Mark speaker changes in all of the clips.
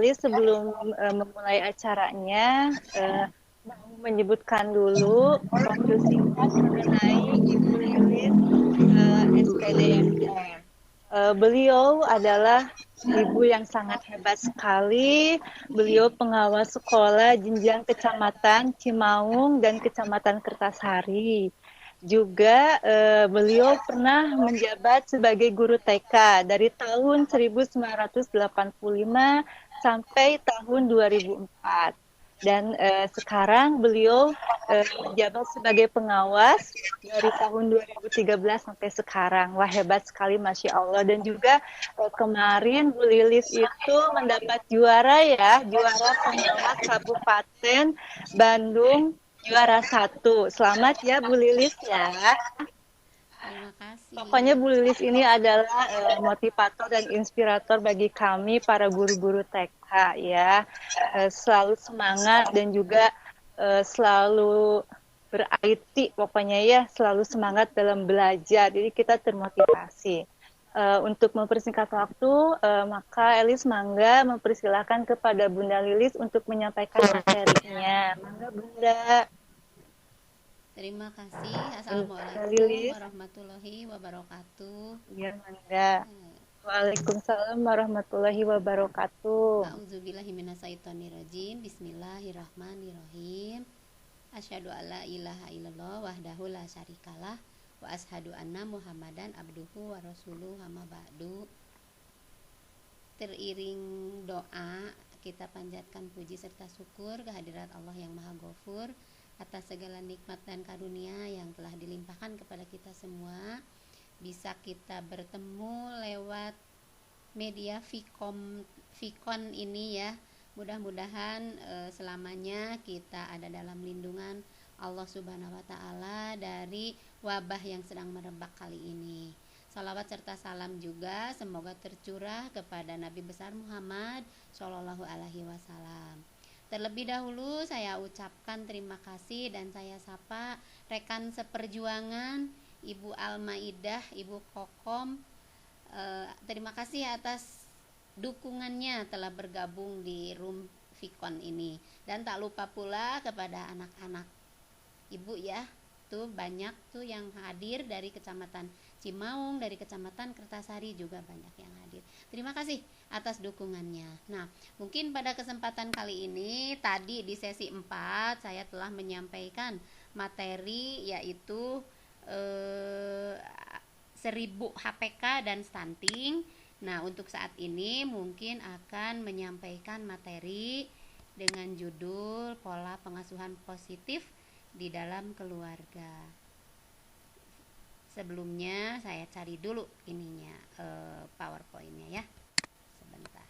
Speaker 1: Sebelum memulai acaranya, mau menyebutkan dulu profil singkat mengenai Ibu Lilis SPDMM. Beliau adalah ibu yang sangat hebat sekali. Beliau pengawas sekolah jenjang kecamatan Cimaung dan kecamatan Kertasari. Juga beliau pernah menjabat sebagai guru TK dari tahun 1985 sampai tahun 2004. Dan sekarang beliau menjabat sebagai pengawas dari tahun 2013 sampai sekarang. Wah, hebat sekali, Masya Allah. Dan juga kemarin Bu Lilis itu mendapat juara ya, juara pengawas Kabupaten Bandung, juara 1. Selamat ya Bu Lilis ya.
Speaker 2: Terima kasih.
Speaker 1: Pokoknya Bu Lilis ini adalah motivator dan inspirator bagi kami para guru-guru TK ya. Selalu semangat dan juga selalu ber-IT pokoknya ya, selalu semangat dalam belajar. Jadi kita termotivasi. Untuk mempersingkat waktu, maka Elis Mangga mempersilahkan kepada Bunda Lilis untuk menyampaikan materinya. Mangga Bunda.
Speaker 2: Terima kasih.
Speaker 1: Bunda
Speaker 2: Assalamualaikum
Speaker 1: Lilis.
Speaker 2: warahmatullahi wabarakatuh.
Speaker 1: Ya, Mangga. Waalaikumsalam warahmatullahi wabarakatuh.
Speaker 2: A'udzubillahiminasyaitonirrajim. Bismillahirrahmanirrahim. Asyhadu alla ilaha illallah wahdahu la syarikalah wa asyhadu anna Muhammadan abduhu wa rasuluhu amma ba'du. Teriring doa, kita panjatkan puji serta syukur kehadirat Allah yang Maha Ghafur atas segala nikmat dan karunia yang telah dilimpahkan kepada kita semua. Bisa kita bertemu lewat media Vicon ini ya. Mudah-mudahan selamanya kita ada dalam lindungan Allah Subhanahu wa taala dari wabah yang sedang merebak kali ini. Salawat serta salam juga semoga tercurah kepada Nabi besar Muhammad Shallallahu alaihi wasallam. Terlebih dahulu saya ucapkan terima kasih dan saya sapa rekan seperjuangan Ibu Almaidah, Ibu Kokom. Terima kasih atas dukungannya telah bergabung di Room Vicon ini. Dan tak lupa pula kepada anak-anak Ibu ya, tuh banyak tuh yang hadir dari Kecamatan Cimaung, dari Kecamatan Kertasari juga banyak yang hadir. Terima kasih atas dukungannya. Nah, mungkin pada kesempatan kali ini tadi di sesi 4 saya telah menyampaikan materi yaitu 1000 HPK dan stunting. Nah, untuk saat ini mungkin akan menyampaikan materi dengan judul pola pengasuhan positif di dalam keluarga. Sebelumnya saya cari dulu ininya PowerPoint-nya ya. Sebentar.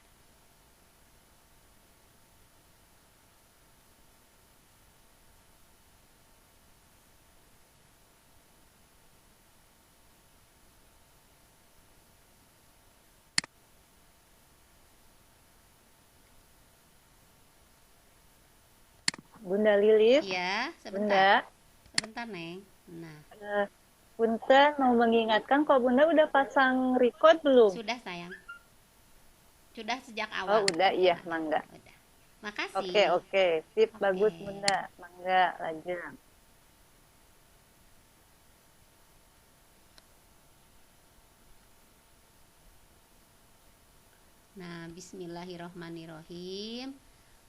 Speaker 1: Bunda Lilis.
Speaker 2: Iya,
Speaker 1: Bunda.
Speaker 2: Sebentar, Neng. Nah,
Speaker 1: Punten mau mengingatkan kalau Bunda udah pasang record belum?
Speaker 2: sudah sayang. Sudah sejak
Speaker 1: Oh,
Speaker 2: awal.
Speaker 1: udah, iya, Mangga.
Speaker 2: Udah. Makasih.
Speaker 1: Oke. Sip,
Speaker 2: Oke.
Speaker 1: bagus Bunda. Mangga, lanjut.
Speaker 2: Nah, bismillahirrohmanirrohim.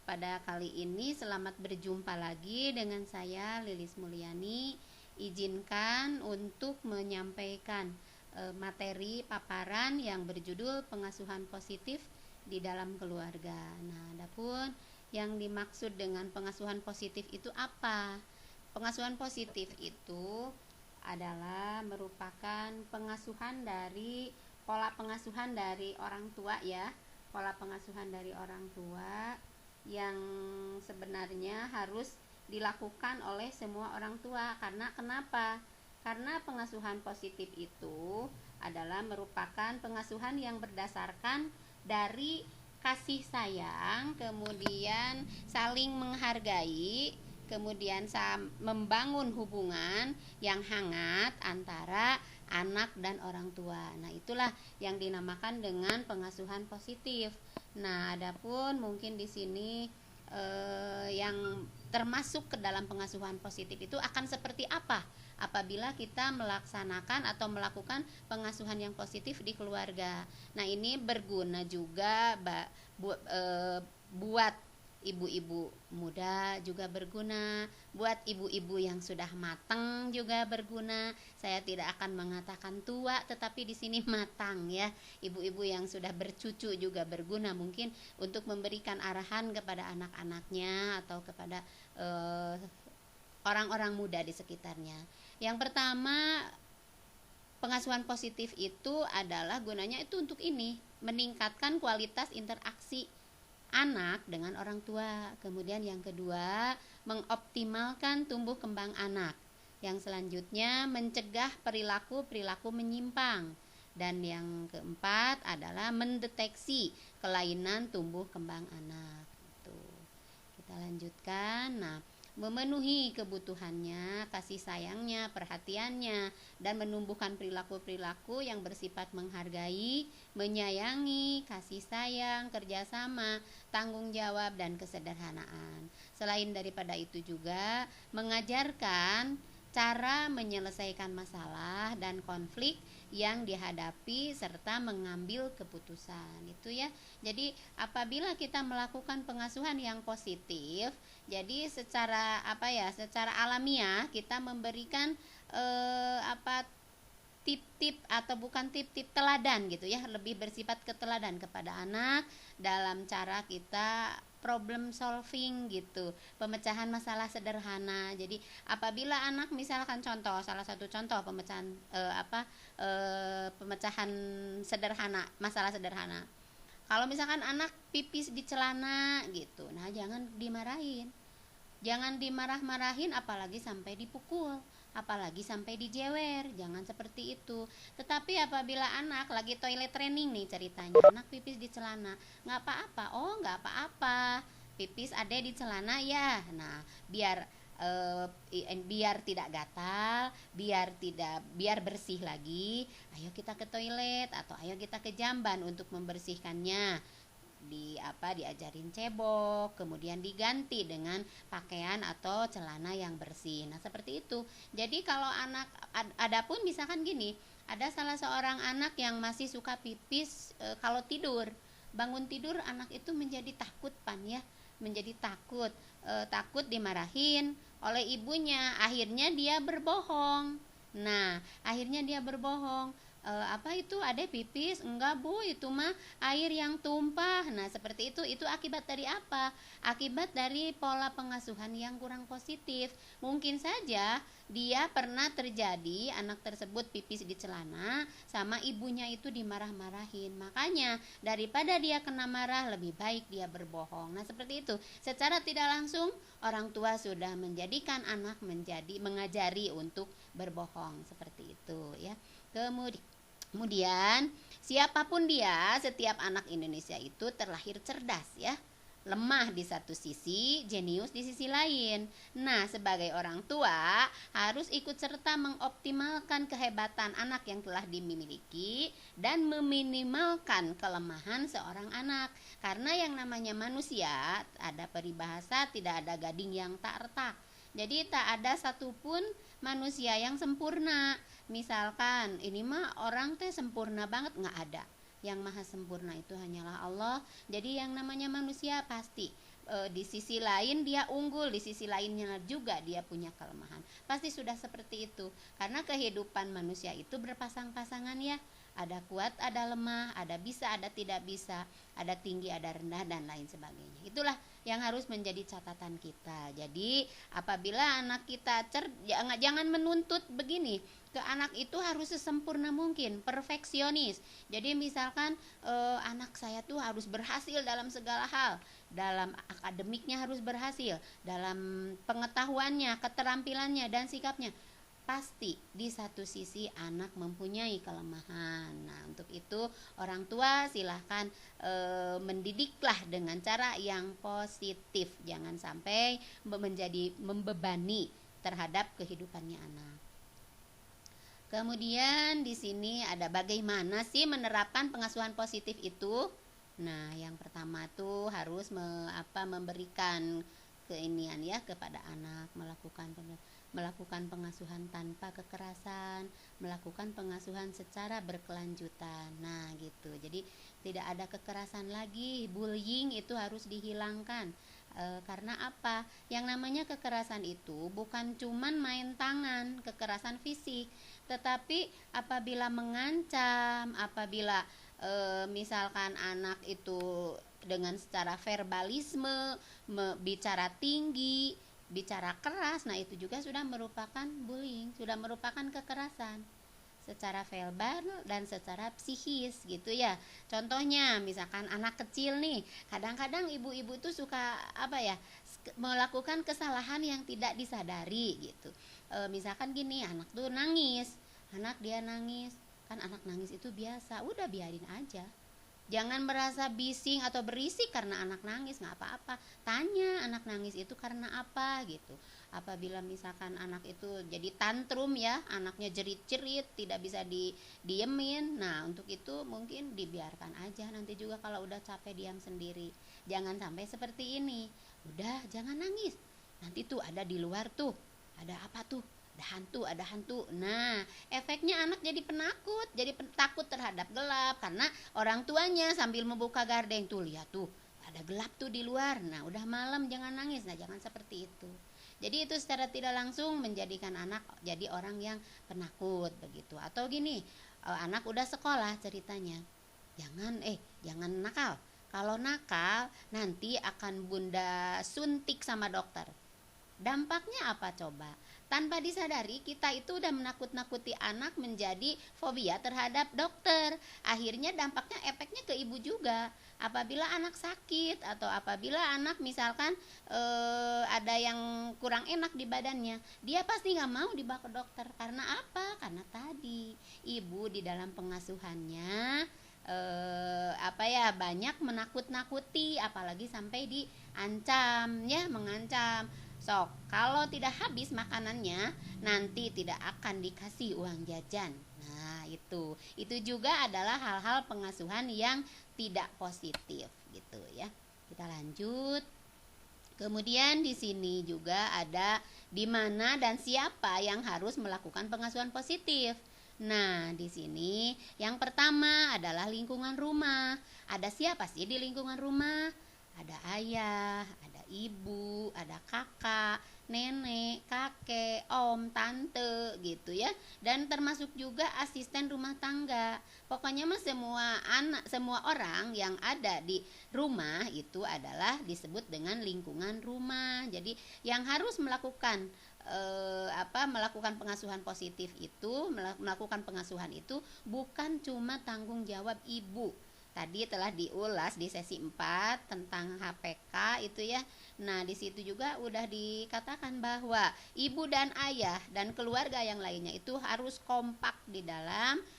Speaker 2: Pada kali ini selamat berjumpa lagi dengan saya Lilis Mulyani. Izinkan untuk menyampaikan materi paparan yang berjudul pengasuhan positif di dalam keluarga. Nah, adapun yang dimaksud dengan pengasuhan positif itu apa? Pengasuhan positif itu adalah merupakan pengasuhan dari pola pengasuhan dari orang tua ya. Pola pengasuhan dari orang tua yang sebenarnya harus dilakukan oleh semua orang tua. Karena kenapa? Karena pengasuhan positif itu adalah merupakan pengasuhan yang berdasarkan dari kasih sayang, kemudian saling menghargai, kemudian membangun hubungan yang hangat antara anak dan orang tua. Nah, itulah yang dinamakan dengan pengasuhan positif. Nah, adapun mungkin di sini yang termasuk ke dalam pengasuhan positif itu akan seperti apa apabila kita melaksanakan atau melakukan pengasuhan yang positif di keluarga. Nah, ini berguna juga buat ibu-ibu muda, juga berguna buat ibu-ibu yang sudah matang, juga berguna. Saya tidak akan mengatakan tua, tetapi di sini matang ya. Ibu-ibu yang sudah bercucu juga berguna mungkin untuk memberikan arahan kepada anak-anaknya atau kepada orang-orang muda di sekitarnya. Yang pertama, pengasuhan positif itu adalah gunanya itu untuk ini, meningkatkan kualitas interaksi anak dengan orang tua. Kemudian yang kedua, mengoptimalkan tumbuh kembang anak. Yang selanjutnya, mencegah perilaku-perilaku menyimpang. Dan yang keempat adalah mendeteksi kelainan tumbuh kembang anak. Tuh. Kita lanjutkan. Nah, memenuhi kebutuhannya, kasih sayangnya, perhatiannya, dan menumbuhkan perilaku-perilaku yang bersifat menghargai, menyayangi, kasih sayang, kerjasama, tanggung jawab, dan kesederhanaan. Selain daripada itu juga mengajarkan cara menyelesaikan masalah dan konflik yang dihadapi serta mengambil keputusan. Itu ya. Jadi apabila kita melakukan pengasuhan yang positif, jadi secara secara alamiah kita memberikan tip-tip atau bukan tip-tip teladan gitu ya, lebih bersifat keteladan kepada anak dalam cara kita problem solving gitu, pemecahan masalah sederhana. Jadi apabila anak misalkan salah satu contoh pemecahan sederhana, masalah sederhana. Kalau misalkan anak pipis di celana gitu, nah jangan dimarahin. Jangan dimarah-marahin apalagi sampai dipukul, apalagi sampai dijewer, jangan seperti itu. Tetapi apabila anak lagi toilet training nih ceritanya, anak pipis di celana, nggak apa-apa, nggak apa-apa, pipis ada di celana ya. Nah, biar tidak gatal, biar bersih lagi, ayo kita ke toilet atau ayo kita ke jamban untuk membersihkannya. Diajarin cebok, kemudian diganti dengan pakaian atau celana yang bersih. Nah, seperti itu. Jadi kalau anak adapun misalkan gini, ada salah seorang anak yang masih suka pipis kalau tidur. Bangun tidur anak itu menjadi takut menjadi takut dimarahin oleh ibunya, akhirnya dia berbohong. Nah, akhirnya dia berbohong. Itu ada pipis? Enggak bu, itu mah air yang tumpah. Nah seperti itu akibat dari apa? Akibat dari pola pengasuhan yang kurang positif. Mungkin saja dia pernah terjadi anak tersebut pipis di celana sama ibunya itu dimarah-marahin. Makanya daripada dia kena marah, lebih baik dia berbohong. Nah seperti itu, secara tidak langsung orang tua sudah menjadikan anak mengajari untuk berbohong, seperti itu ya. Kemudian siapapun dia, setiap anak Indonesia itu terlahir cerdas ya. Lemah di satu sisi, jenius di sisi lain. Nah, sebagai orang tua harus ikut serta mengoptimalkan kehebatan anak yang telah dimiliki dan meminimalkan kelemahan seorang anak. Karena yang namanya manusia, ada peribahasa tidak ada gading yang tak retak. Jadi tak ada satupun manusia yang sempurna. Misalkan ini mah orang teh sempurna banget, nggak ada. Yang maha sempurna itu hanyalah Allah. Jadi yang namanya manusia pasti di sisi lain dia unggul, di sisi lainnya juga dia punya kelemahan. Pasti sudah seperti itu. Karena kehidupan manusia itu berpasang-pasangan ya. Ada kuat, ada lemah, ada bisa, ada tidak bisa, ada tinggi, ada rendah, dan lain sebagainya. Itulah yang harus menjadi catatan kita. Jadi apabila anak kita jangan menuntut begini, ke anak itu harus sesempurna mungkin, perfeksionis. Jadi misalkan anak saya tuh harus berhasil dalam segala hal, dalam akademiknya harus berhasil, dalam pengetahuannya, keterampilannya, dan sikapnya. Pasti di satu sisi anak mempunyai kelemahan. Nah untuk itu orang tua silahkan mendidiklah dengan cara yang positif, jangan sampai menjadi membebani terhadap kehidupannya anak. Kemudian di sini ada bagaimana sih menerapkan pengasuhan positif itu. Nah, yang pertama tuh harus memberikan keinian ya kepada anak, melakukan pengasuhan tanpa kekerasan, melakukan pengasuhan secara berkelanjutan. Nah, gitu. Jadi tidak ada kekerasan lagi, bullying itu harus dihilangkan. Karena apa? Yang namanya kekerasan itu bukan cuman main tangan, kekerasan fisik, tetapi apabila mengancam, apabila misalkan anak itu dengan secara verbalisme, bicara tinggi, bicara keras, nah itu juga sudah merupakan bullying, sudah merupakan kekerasan secara verbal dan secara psikis gitu ya. Contohnya misalkan anak kecil nih, kadang-kadang ibu-ibu tuh suka melakukan kesalahan yang tidak disadari gitu. Misalkan gini, anak tuh nangis, dia nangis, kan anak nangis itu biasa, udah biarin aja. Jangan merasa bising atau berisik karena anak nangis, nggak apa-apa. Tanya anak nangis itu karena apa gitu. Apabila misalkan anak itu jadi tantrum ya, anaknya jerit-jerit, tidak bisa diemin. Nah, untuk itu mungkin dibiarkan aja. Nanti juga kalau udah capek diam sendiri. Jangan sampai seperti ini. Udah, jangan nangis. Nanti tuh ada di luar tuh. Ada apa tuh? Ada hantu. Nah, efeknya anak jadi penakut, jadi takut terhadap gelap karena orang tuanya sambil membuka gardeng tuh, lihat tuh, ada gelap tuh di luar. Nah, udah malam jangan nangis. Nah, jangan seperti itu. Jadi itu secara tidak langsung menjadikan anak jadi orang yang penakut begitu. Atau gini, anak udah sekolah ceritanya. Jangan nakal. Kalau nakal nanti akan bunda suntik sama dokter. Dampaknya apa coba? Tanpa disadari kita itu udah menakut-nakuti anak menjadi fobia terhadap dokter. Akhirnya dampaknya efeknya ke ibu juga. Apabila anak sakit atau apabila anak misalkan ada yang kurang enak di badannya, dia pasti nggak mau dibawa ke dokter. Karena apa? Karena tadi ibu di dalam pengasuhannya banyak menakut-nakuti, apalagi sampai diancam ya, mengancam. Sok, kalau tidak habis makanannya, nanti tidak akan dikasih uang jajan. Nah, itu juga adalah hal-hal pengasuhan yang tidak positif gitu ya. Kita lanjut. Kemudian di sini juga ada di mana dan siapa yang harus melakukan pengasuhan positif. Nah, di sini yang pertama adalah lingkungan rumah. Ada siapa sih di lingkungan rumah? Ada ayah, ada ibu, ada kakak, nenek, kakek, om, tante gitu ya. Dan termasuk juga asisten rumah tangga. Pokoknya mah semua orang yang ada di rumah itu adalah disebut dengan lingkungan rumah. Jadi yang harus melakukan melakukan pengasuhan positif itu, melakukan pengasuhan itu bukan cuma tanggung jawab ibu. Tadi telah diulas di sesi 4 tentang HPK itu ya. Nah, di situ juga udah dikatakan bahwa ibu dan ayah dan keluarga yang lainnya itu harus kompak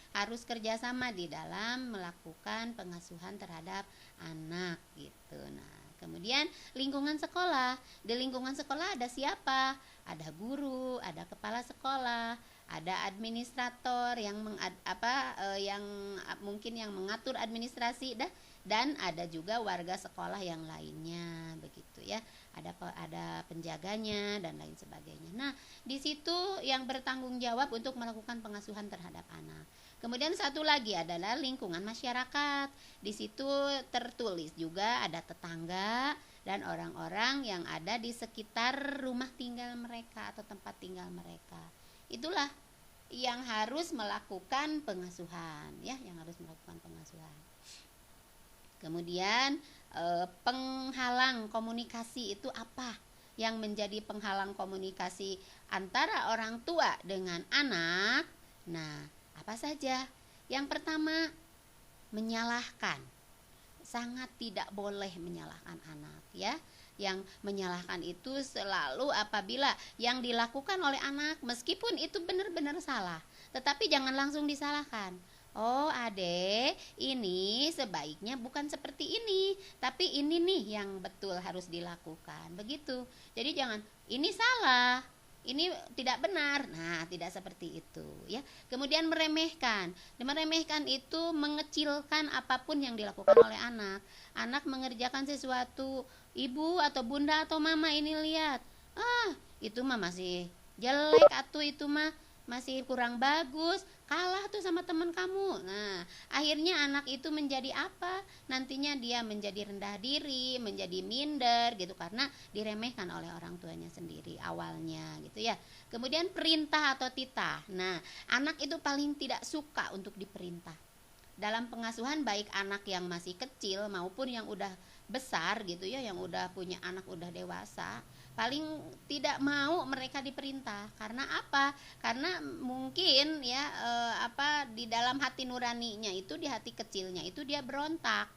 Speaker 2: harus kerjasama di dalam melakukan pengasuhan terhadap anak gitu. Nah, kemudian lingkungan sekolah. Di lingkungan sekolah ada siapa? Ada guru, ada kepala sekolah, ada administrator yang mungkin yang mengatur administrasi dan ada juga warga sekolah yang lainnya begitu ya. Ada penjaganya dan lain sebagainya. Nah, di situ yang bertanggung jawab untuk melakukan pengasuhan terhadap anak. Kemudian satu lagi adalah lingkungan masyarakat. Di situ tertulis juga ada tetangga dan orang-orang yang ada di sekitar rumah tinggal mereka atau tempat tinggal mereka. Itulah yang harus melakukan pengasuhan ya, yang harus melakukan pengasuhan. Kemudian penghalang komunikasi itu apa? Yang menjadi penghalang komunikasi antara orang tua dengan anak. Nah, apa saja? Yang pertama, menyalahkan. Sangat tidak boleh menyalahkan anak ya. Yang menyalahkan itu selalu apabila yang dilakukan oleh anak meskipun itu benar-benar salah, tetapi jangan langsung disalahkan. Oh adek, ini sebaiknya bukan seperti ini, tapi ini nih yang betul harus dilakukan. Begitu. Jadi jangan, ini salah, ini tidak benar. Nah, tidak seperti itu ya. Kemudian meremehkan. Meremehkan itu mengecilkan apapun yang dilakukan oleh anak. Anak mengerjakan sesuatu, ibu atau bunda atau mama ini lihat, itu mah masih jelek, atau itu mah masih kurang bagus, kalah tuh sama teman kamu. Nah, akhirnya anak itu menjadi apa? Nantinya dia menjadi rendah diri, menjadi minder gitu, karena diremehkan oleh orang tuanya sendiri awalnya gitu ya. Kemudian perintah atau titah. Nah, anak itu paling tidak suka untuk diperintah. Dalam pengasuhan, baik anak yang masih kecil maupun yang udah besar gitu ya, yang udah punya anak udah dewasa, paling tidak mau mereka diperintah. Karena apa? Karena mungkin ya di dalam hati nuraninya itu, di hati kecilnya itu dia berontak,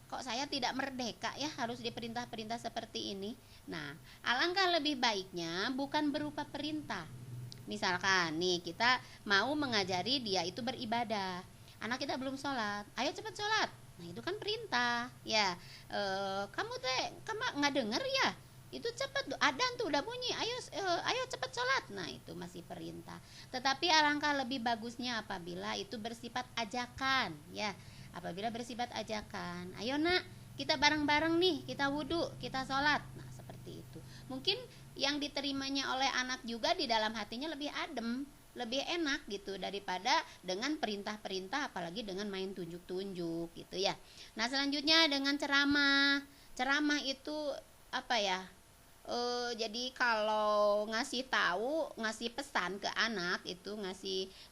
Speaker 2: kok saya tidak merdeka ya, harus diperintah-perintah seperti ini. Nah, alangkah lebih baiknya bukan berupa perintah. Misalkan nih, kita mau mengajari dia itu beribadah, anak kita belum sholat, ayo cepat sholat. Nah, itu kan perintah ya. Kamu nggak denger ya, itu cepat, adzan tuh udah bunyi, ayo cepat sholat. Nah, itu masih perintah. Tetapi alangkah lebih bagusnya apabila itu bersifat ajakan ya. Apabila bersifat ajakan, ayo nak, kita bareng-bareng nih, kita wudhu, kita sholat. Nah, seperti itu. Mungkin yang diterimanya oleh anak juga di dalam hatinya lebih adem, lebih enak gitu, daripada dengan perintah-perintah, apalagi dengan main tunjuk-tunjuk gitu ya. Nah, selanjutnya dengan ceramah. Ceramah itu apa ya? Jadi kalau ngasih pesan ke anak itu,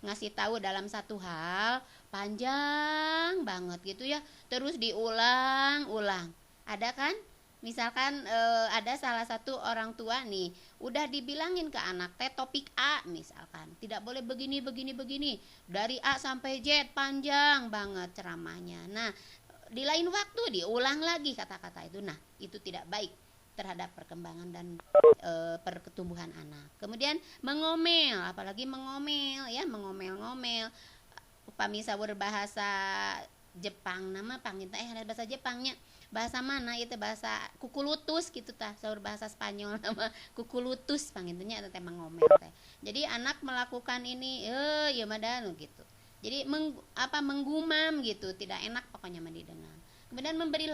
Speaker 2: ngasih tahu dalam satu hal panjang banget gitu ya, terus diulang-ulang. Ada kan? Misalkan ada salah satu orang tua nih, udah dibilangin ke anak topik A misalkan, tidak boleh begini, dari A sampai Z panjang banget ceramahnya. Nah, di lain waktu diulang lagi kata-kata itu. Nah, itu tidak baik terhadap perkembangan dan pertumbuhan anak. Kemudian mengomel, apalagi mengomel-ngomel. Upami sawur bahasa Jepang, nama panggilnya ada bahasa Jepangnya, bahasa mana itu, bahasa kukulutus gitu tah, sawur bahasa Spanyol nama kukulutus panggilnya ada tema ngomel teh. Jadi anak melakukan ini ya madanu gitu. Jadi menggumam gitu, tidak enak pokoknya mendidengar. Kemudian memberi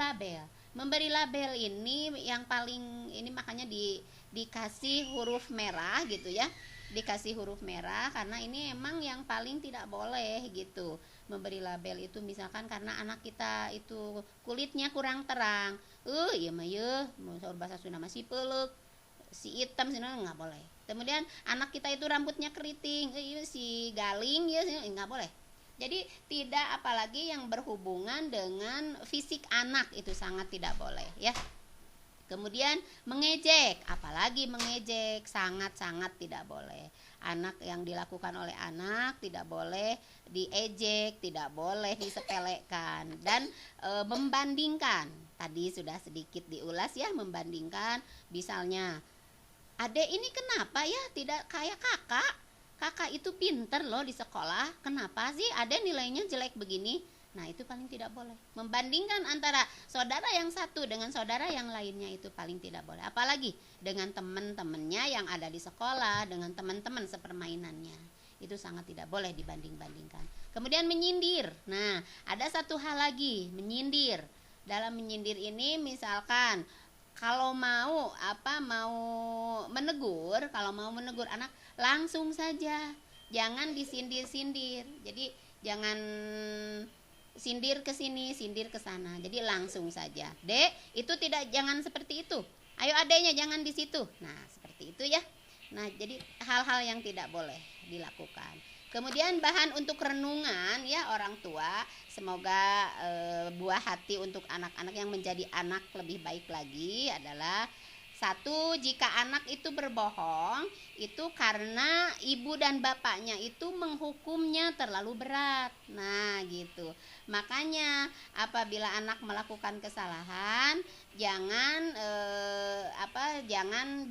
Speaker 2: label ini yang paling ini, makanya dikasih huruf merah gitu ya, dikasih huruf merah karena ini emang yang paling tidak boleh gitu, memberi label itu. Misalkan karena anak kita itu kulitnya kurang terang, iya mah ya sahur bahasa Sunda masih peluk, si hitam sih nggak boleh. Kemudian anak kita itu rambutnya keriting, si galing ya nggak boleh. Jadi tidak, apalagi yang berhubungan dengan fisik anak itu sangat tidak boleh ya. Kemudian mengejek, apalagi mengejek sangat-sangat tidak boleh. Anak yang dilakukan oleh anak tidak boleh diejek, tidak boleh disepelekan. Dan membandingkan, tadi sudah sedikit diulas ya, membandingkan. Misalnya, adek ini kenapa ya tidak kayak kakak? Kakak itu pinter loh di sekolah, kenapa sih ada nilainya jelek begini? Nah, itu paling tidak boleh. Membandingkan antara saudara yang satu dengan saudara yang lainnya itu paling tidak boleh. Apalagi dengan teman-temannya yang ada di sekolah, dengan teman-teman sepermainannya. Itu sangat tidak boleh dibanding-bandingkan. Kemudian menyindir. Nah, ada satu hal lagi, menyindir. Dalam menyindir ini misalkan kalau mau menegur anak, langsung saja, jangan disindir-sindir. Jadi jangan sindir ke sini, sindir ke sana. Jadi langsung saja. Dek, itu jangan seperti itu. Ayo adeknya jangan di situ. Nah, seperti itu ya. Nah, jadi hal-hal yang tidak boleh dilakukan. Kemudian bahan untuk renungan ya orang tua, semoga buah hati untuk anak-anak yang menjadi anak lebih baik lagi adalah: satu, jika anak itu berbohong, itu karena ibu dan bapaknya itu menghukumnya terlalu berat. Nah, gitu. Makanya apabila anak melakukan kesalahan, jangan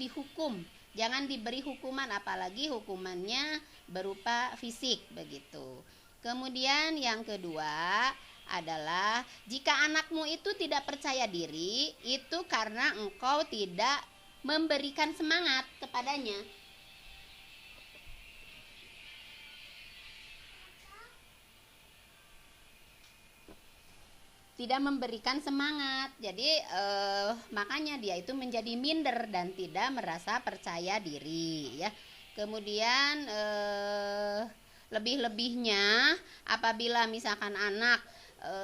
Speaker 2: dihukum, jangan diberi hukuman, apalagi hukumannya berupa fisik begitu. Kemudian yang kedua adalah jika anakmu itu tidak percaya diri, itu karena engkau tidak memberikan semangat kepadanya. tidak memberikan semangat. Jadi makanya dia itu menjadi minder dan tidak merasa percaya diri ya. Kemudian lebih-lebihnya apabila misalkan anak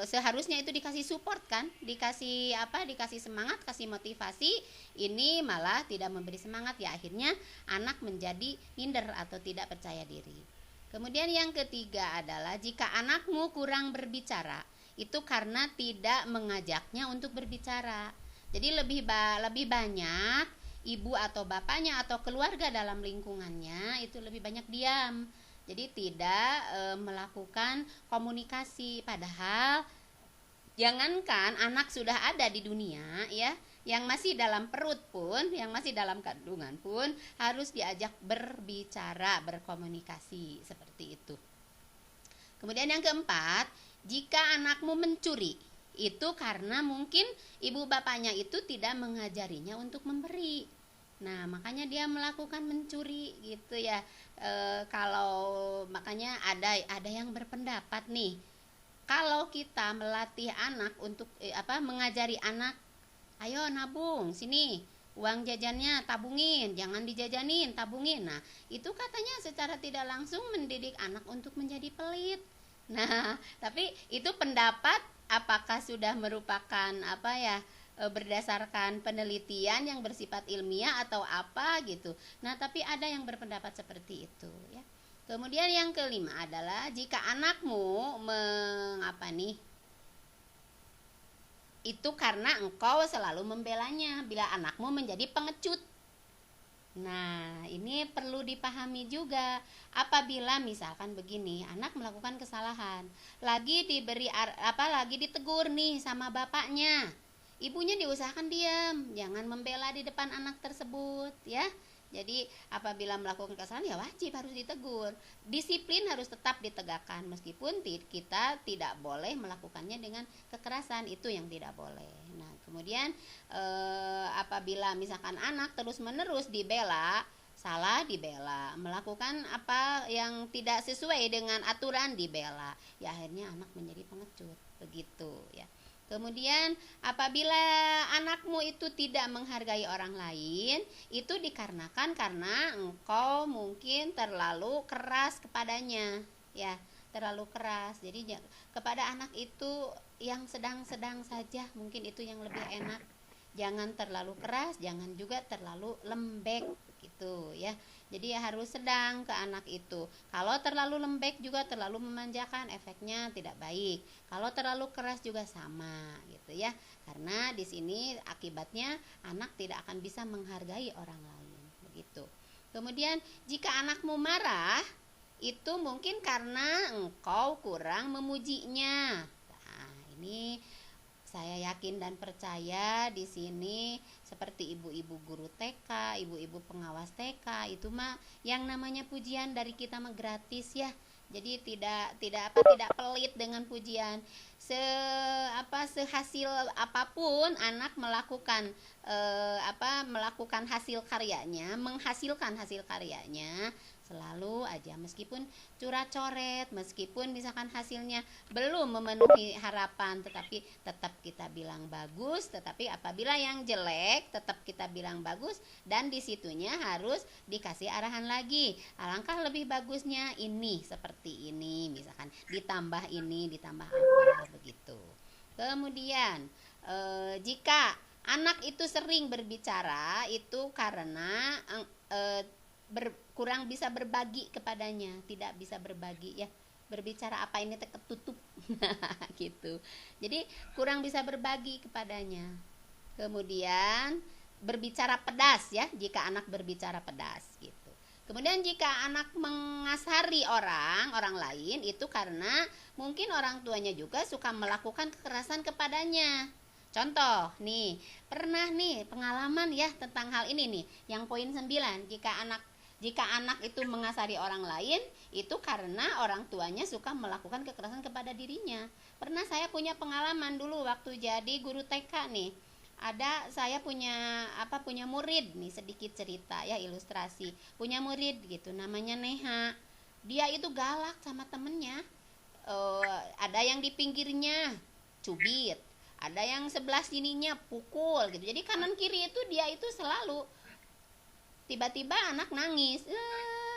Speaker 2: seharusnya itu dikasih support kan, dikasih semangat, kasih motivasi, ini malah tidak memberi semangat ya, akhirnya anak menjadi minder atau tidak percaya diri. Kemudian yang ketiga adalah jika anakmu kurang berbicara, itu karena tidak mengajaknya untuk berbicara. Jadi lebih banyak ibu atau bapaknya atau keluarga dalam lingkungannya itu lebih banyak diam. Jadi tidak melakukan komunikasi, padahal jangankan anak sudah ada di dunia ya, yang masih dalam perut pun, yang masih dalam kandungan pun harus diajak berbicara, berkomunikasi seperti itu. Kemudian yang keempat, jika anakmu mencuri, itu karena mungkin ibu bapaknya itu tidak mengajarinya untuk memberi. Nah, makanya dia melakukan mencuri gitu ya. Kalau makanya ada yang berpendapat nih, kalau kita melatih anak untuk mengajari anak, ayo nabung, sini uang jajannya tabungin, jangan dijajanin, tabungin. Nah, itu katanya secara tidak langsung mendidik anak untuk menjadi pelit. Nah, tapi itu pendapat apakah sudah merupakan berdasarkan penelitian yang bersifat ilmiah atau apa gitu. Nah, tapi ada yang berpendapat seperti itu ya. Kemudian yang kelima adalah jika anakmu itu karena engkau selalu membelanya bila anakmu menjadi pengecut. Nah, ini perlu dipahami juga. Apabila misalkan begini, anak melakukan kesalahan, lagi ditegur nih sama bapaknya, ibunya diusahakan diam, jangan membela di depan anak tersebut ya. Jadi apabila melakukan kesalahan ya wajib harus ditegur. Disiplin harus tetap ditegakkan meskipun kita tidak boleh melakukannya dengan kekerasan, itu yang tidak boleh. Nah, kemudian apabila misalkan anak terus-menerus dibela, salah dibela, melakukan apa yang tidak sesuai dengan aturan dibela, ya akhirnya anak menjadi pengecut, begitu ya. Kemudian apabila anakmu itu tidak menghargai orang lain, itu dikarenakan karena engkau mungkin terlalu keras kepadanya ya, terlalu keras. Jadi kepada anak itu yang sedang-sedang saja, mungkin itu yang lebih enak. Jangan terlalu keras, jangan juga terlalu lembek gitu ya. Jadi harus sedang ke anak itu. Kalau terlalu lembek juga terlalu memanjakan, efeknya tidak baik. Kalau terlalu keras juga sama gitu ya. Karena di sini akibatnya anak tidak akan bisa menghargai orang lain begitu. Kemudian jika anakmu marah, itu mungkin karena engkau kurang memujinya. Nah, ini saya yakin dan percaya di sini seperti ibu-ibu guru TK, ibu-ibu pengawas TK, itu mah yang namanya pujian dari kita mah gratis ya. Jadi tidak pelit dengan pujian. Sehasil apapun anak melakukan melakukan hasil karyanya, menghasilkan hasil karyanya, selalu aja meskipun curhat-coret, meskipun misalkan hasilnya belum memenuhi harapan, tetapi tetap kita bilang bagus. Tetapi apabila yang jelek tetap kita bilang bagus, dan disitunya harus dikasih arahan lagi, alangkah lebih bagusnya ini seperti ini, misalkan ditambah ini, ditambah apa begitu. Kemudian jika anak itu sering berbicara, itu karena kurang bisa berbagi kepadanya, tidak bisa berbagi ya. Berbicara apa ini ketutup gitu. Jadi kurang bisa berbagi kepadanya. Kemudian berbicara pedas ya, jika anak berbicara pedas gitu. Kemudian jika anak mengasari orang lain, itu karena mungkin orang tuanya juga suka melakukan kekerasan kepadanya. Contoh nih, pernah nih pengalaman ya tentang hal ini nih, yang poin 9, jika anak itu mengasari orang lain, itu karena orang tuanya suka melakukan kekerasan kepada dirinya. Pernah saya punya pengalaman dulu waktu jadi guru TK nih. Saya punya murid nih, sedikit cerita ya, ilustrasi. Punya murid gitu, namanya Neha. Dia itu galak sama temennya. Ada yang di pinggirnya cubit, ada yang sebelah sininya pukul gitu. Jadi kanan kiri itu dia itu selalu, tiba-tiba anak nangis,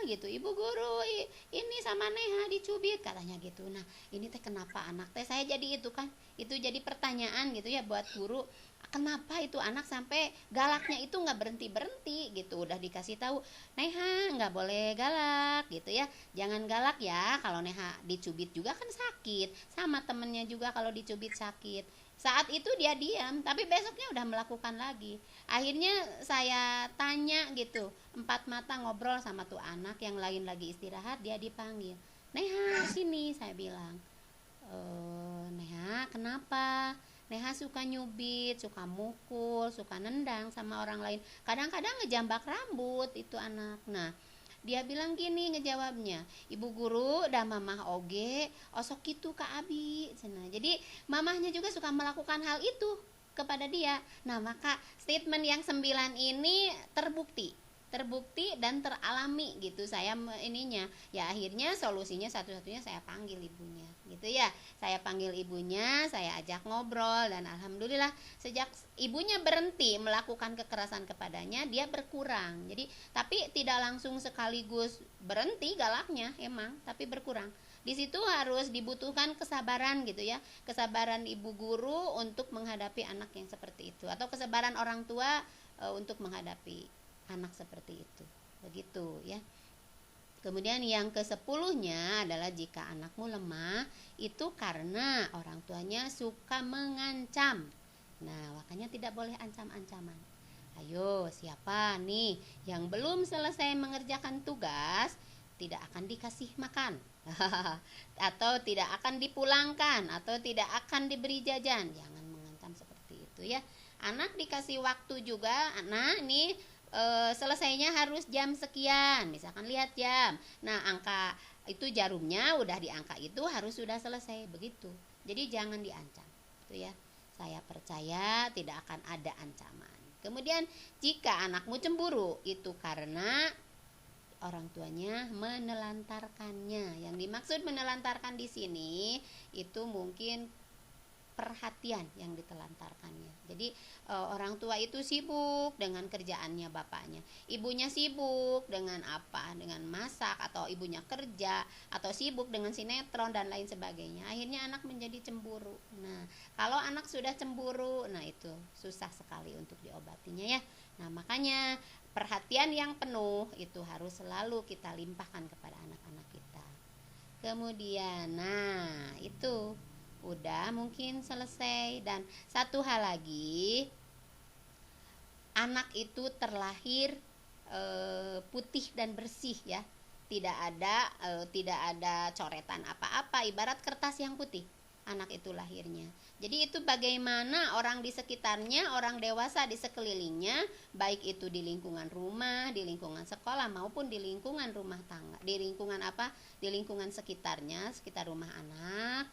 Speaker 2: gitu, ibu guru ini sama Neha dicubit katanya gitu. Nah ini teh kenapa anak teh, saya jadi itu kan, itu jadi pertanyaan gitu ya buat guru, kenapa itu anak sampai galaknya itu nggak berhenti berhenti gitu. Udah dikasih tahu, Neha nggak boleh galak gitu ya, jangan galak ya, kalau Neha dicubit juga kan sakit, sama temennya juga kalau dicubit sakit. Saat itu dia diam, tapi besoknya udah melakukan lagi. Akhirnya saya tanya gitu, empat mata ngobrol sama tuh anak, yang lain lagi istirahat, dia dipanggil, Neha sini, saya bilang, Neha kenapa? Neha suka nyubit, suka mukul, suka nendang sama orang lain, kadang-kadang ngejambak rambut itu anak. Nah dia bilang gini ngejawabnya, ibu guru dah mamah oge osok gitu Kak Abi. Jadi mamahnya juga suka melakukan hal itu kepada dia. Nah maka statement yang 9 ini terbukti dan teralami gitu saya ininya ya. Akhirnya solusinya satu-satunya saya panggil ibunya gitu ya, saya panggil ibunya, saya ajak ngobrol, dan alhamdulillah sejak ibunya berhenti melakukan kekerasan kepadanya, dia berkurang. Jadi tapi tidak langsung sekaligus berhenti galaknya emang, tapi berkurang. Di situ harus dibutuhkan kesabaran gitu ya, kesabaran ibu guru untuk menghadapi anak yang seperti itu, atau kesabaran orang tua untuk menghadapi anak seperti itu, begitu ya. Kemudian yang ke-10-nya adalah jika anakmu lemah, itu karena orang tuanya suka mengancam. Nah, makanya tidak boleh ancam-ancaman. Ayo, siapa nih yang belum selesai mengerjakan tugas, tidak akan dikasih makan atau tidak akan dipulangkan, atau tidak akan diberi jajan. Jangan mengancam seperti itu ya. Anak dikasih waktu juga, anak nih selesainya harus jam sekian, misalkan lihat jam, nah angka itu jarumnya udah di angka itu harus sudah selesai, begitu. Jadi jangan diancam itu ya, saya percaya tidak akan ada ancaman. Kemudian jika anakmu cemburu, itu karena orang tuanya menelantarkannya. Yang dimaksud menelantarkan di sini itu mungkin perhatian yang ditelantarkannya. Jadi orang tua itu sibuk dengan kerjaannya bapaknya, ibunya sibuk dengan apa, dengan masak, atau ibunya kerja, atau sibuk dengan sinetron dan lain sebagainya. Akhirnya anak menjadi cemburu. Nah kalau anak sudah cemburu, nah itu susah sekali untuk diobatinya ya. Nah makanya perhatian yang penuh itu harus selalu kita limpahkan kepada anak-anak kita. Kemudian nah itu udah mungkin selesai. Dan satu hal lagi, anak itu terlahir putih dan bersih ya, tidak ada coretan apa-apa, ibarat kertas yang putih anak itu lahirnya. Jadi itu bagaimana orang di sekitarnya, orang dewasa di sekelilingnya, baik itu di lingkungan rumah, di lingkungan sekolah, maupun di lingkungan rumah tangga, di lingkungan sekitarnya, sekitar rumah anak,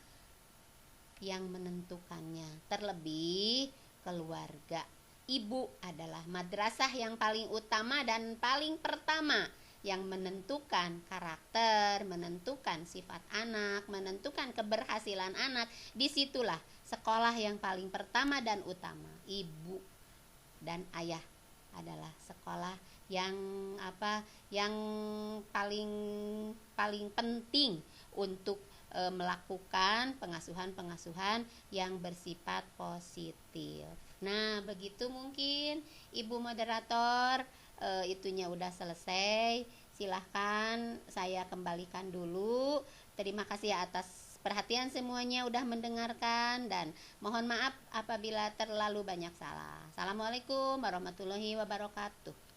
Speaker 2: yang menentukannya. Terlebih keluarga. Ibu adalah madrasah yang paling utama dan paling pertama yang menentukan karakter, menentukan sifat anak, menentukan keberhasilan anak. Disitulah sekolah yang paling pertama dan utama. Ibu dan ayah adalah sekolah yang paling penting untuk melakukan pengasuhan yang bersifat positif. Nah begitu mungkin Ibu moderator, itunya udah selesai. Silahkan saya kembalikan dulu. Terima kasih atas perhatian semuanya, udah mendengarkan, dan mohon maaf apabila terlalu banyak salah. Assalamualaikum warahmatullahi wabarakatuh.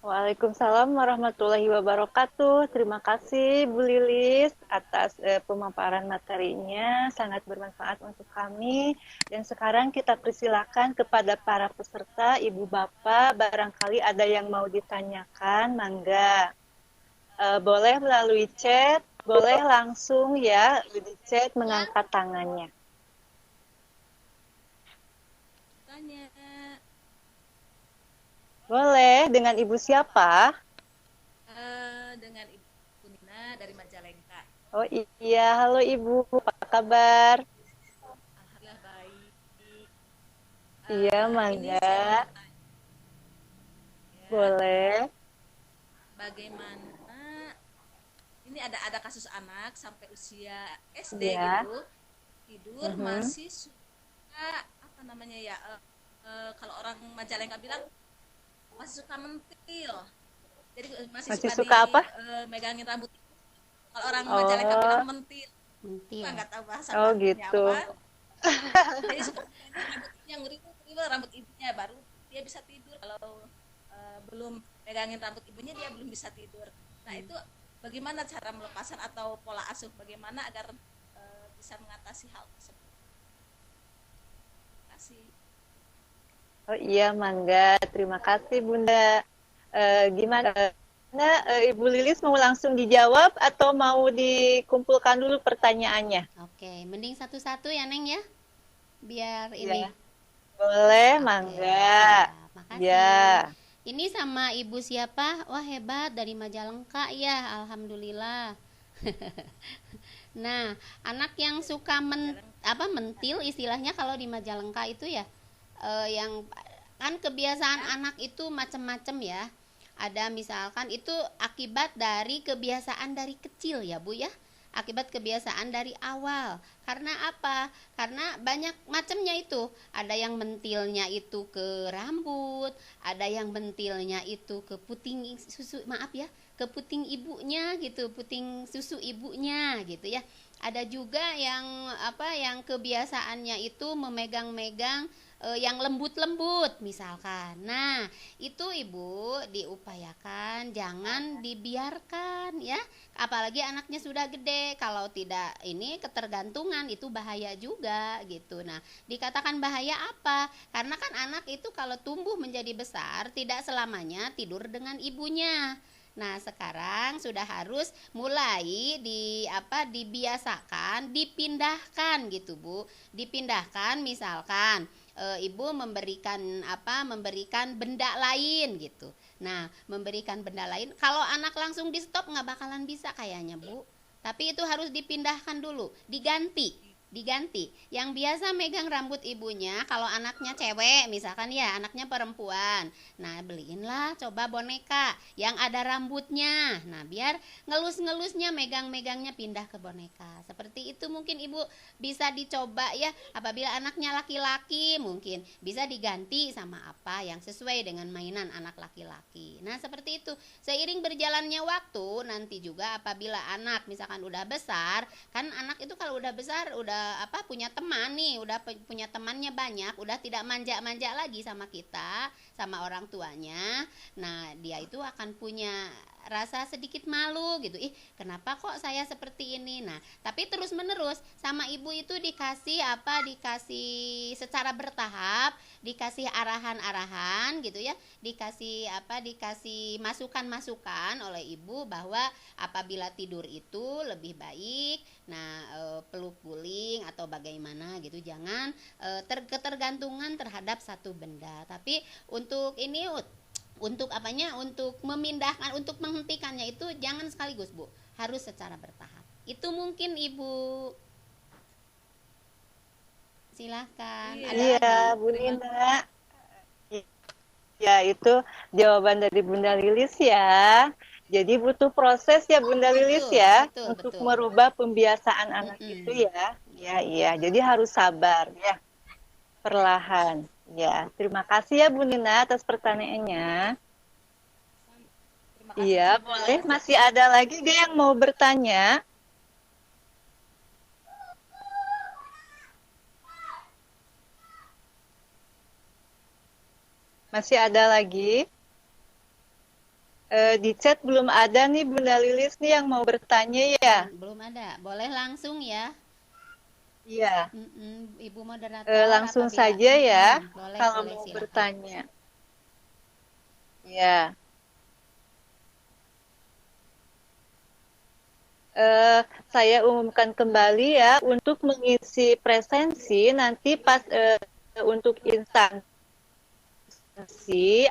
Speaker 1: Waalaikumsalam warahmatullahi wabarakatuh. Terima kasih Bu Lilis atas pemaparan materinya, sangat bermanfaat untuk kami. Dan sekarang kita persilakan kepada para peserta, Ibu Bapak, barangkali ada yang mau ditanyakan, mangga. Boleh melalui chat, boleh langsung ya di chat mengangkat tangannya.
Speaker 3: Tanya.
Speaker 1: Boleh, dengan Ibu siapa?
Speaker 3: Dengan Ibu Nina dari Majalengka.
Speaker 1: Oh iya, halo Ibu, apa kabar? Iya,
Speaker 3: Ini
Speaker 1: mangga.
Speaker 3: saya mau tanya ya,
Speaker 1: Boleh.
Speaker 3: bagaimana ini ada kasus anak sampai usia SD
Speaker 1: Iya.
Speaker 3: gitu tidur
Speaker 1: Mhm.
Speaker 3: masih suka apa namanya ya kalau orang Majalengka bilang masih suka mentil. Jadi masih
Speaker 1: Masih
Speaker 3: suka
Speaker 1: suka apa?
Speaker 3: megangin rambut. Kalau orang Majalengka bilang
Speaker 1: Oh,
Speaker 3: mentil,
Speaker 2: Mentil.
Speaker 3: nggak tahu bahasa
Speaker 1: oh
Speaker 3: Bandungnya
Speaker 1: gitu.
Speaker 3: apa. Jadi suka megangin rambut ibunya, nguribil rambut ibunya baru dia bisa tidur. Kalau belum megangin rambut ibunya dia belum bisa tidur. Nah itu bagaimana cara melepaskan atau pola asuh bagaimana agar bisa mengatasi hal tersebut? Kasih.
Speaker 1: Oh iya, Mangga. Terima kasih, Bunda. Gimana? Ibu Lilis mau langsung dijawab atau mau dikumpulkan dulu pertanyaannya?
Speaker 2: Oke, mending satu-satu ya Neng ya, biar ini.
Speaker 1: Iya. Boleh,
Speaker 2: Oke,
Speaker 1: Mangga.
Speaker 2: siap. Makasih.
Speaker 1: Ya.
Speaker 2: Ini sama ibu siapa? Wah, hebat, dari Majalengka ya. Alhamdulillah. Nah, anak yang suka mentil istilahnya kalau di Majalengka itu ya, yang kan kebiasaan anak itu macam-macam ya. Ada misalkan itu akibat dari kebiasaan dari kecil ya Bu ya. Akibat kebiasaan dari awal. Karena apa? Karena banyak macamnya itu. Ada yang mentilnya itu ke rambut, ada yang mentilnya itu ke puting susu, maaf ya, ke puting ibunya gitu, puting susu ibunya gitu ya. Ada juga yang apa, yang kebiasaannya itu memegang-megang yang lembut-lembut misalkan. Nah, itu Ibu diupayakan jangan dibiarkan ya. Apalagi anaknya sudah gede, kalau tidak ini ketergantungan itu bahaya juga gitu. Nah, dikatakan bahaya apa? Karena kan anak itu kalau tumbuh menjadi besar tidak selamanya tidur dengan ibunya. Nah, sekarang sudah harus mulai dibiasakan, dipindahkan gitu, Bu. Dipindahkan misalkan ibu memberikan benda lain gitu. Nah, memberikan benda lain, kalau anak langsung di stop nggak bakalan bisa kayaknya Bu. Tapi itu harus dipindahkan dulu, diganti. Yang biasa megang rambut ibunya, kalau anaknya cewek misalkan ya, anaknya perempuan, nah beliinlah coba boneka yang ada rambutnya. Nah, biar ngelus-ngelusnya, megang-megangnya pindah ke boneka. Seperti itu mungkin ibu bisa dicoba ya. Apabila anaknya laki-laki, mungkin bisa diganti sama apa yang sesuai dengan mainan anak laki-laki. Nah, seperti itu. Seiring berjalannya waktu, nanti juga apabila anak misalkan udah besar, kan anak itu kalau udah besar udah punya teman nih, udah punya temannya banyak, udah tidak manja-manja lagi sama kita, sama orang tuanya. Nah, dia itu akan punya rasa sedikit malu gitu. Ih, kenapa kok saya seperti ini? Nah, tapi terus menerus sama ibu itu dikasih secara bertahap, dikasih arahan-arahan gitu ya, dikasih masukan-masukan oleh ibu bahwa apabila tidur itu lebih baik, nah peluk guling atau bagaimana gitu, jangan ketergantungan terhadap satu benda. Tapi untuk ini, untuk apanya, untuk memindahkan, untuk menghentikannya itu jangan sekaligus Bu, harus secara bertahap. Itu mungkin Ibu. Silahkan,
Speaker 3: Iya,
Speaker 2: ada
Speaker 1: Iya,
Speaker 2: lagi?
Speaker 1: Bu
Speaker 3: terima
Speaker 1: Nina. Ya, itu jawaban dari Bunda Lilis ya. Jadi butuh proses ya Bunda Lilis
Speaker 2: Betul,
Speaker 1: ya
Speaker 2: betul,
Speaker 1: untuk
Speaker 2: betul.
Speaker 1: merubah pembiasaan anak itu
Speaker 2: Mm-mm.
Speaker 1: ya. Ya, iya. Jadi harus sabar ya, perlahan. Ya, terima kasih ya Bu Nina atas pertanyaannya.
Speaker 3: terima kasih
Speaker 1: Iya,
Speaker 3: juga.
Speaker 1: boleh. Masih ada lagi gak yang mau bertanya? Masih ada lagi? Di chat belum ada nih Bunda Lilis nih yang mau bertanya ya.
Speaker 2: Belum ada, boleh langsung ya.
Speaker 1: Iya,
Speaker 2: Ibu moderator
Speaker 1: langsung
Speaker 2: apabila
Speaker 1: saja ya
Speaker 2: boleh,
Speaker 1: kalau
Speaker 2: boleh,
Speaker 1: mau
Speaker 2: silakan.
Speaker 1: bertanya. Ya, saya umumkan kembali ya untuk mengisi presensi nanti pas untuk instansi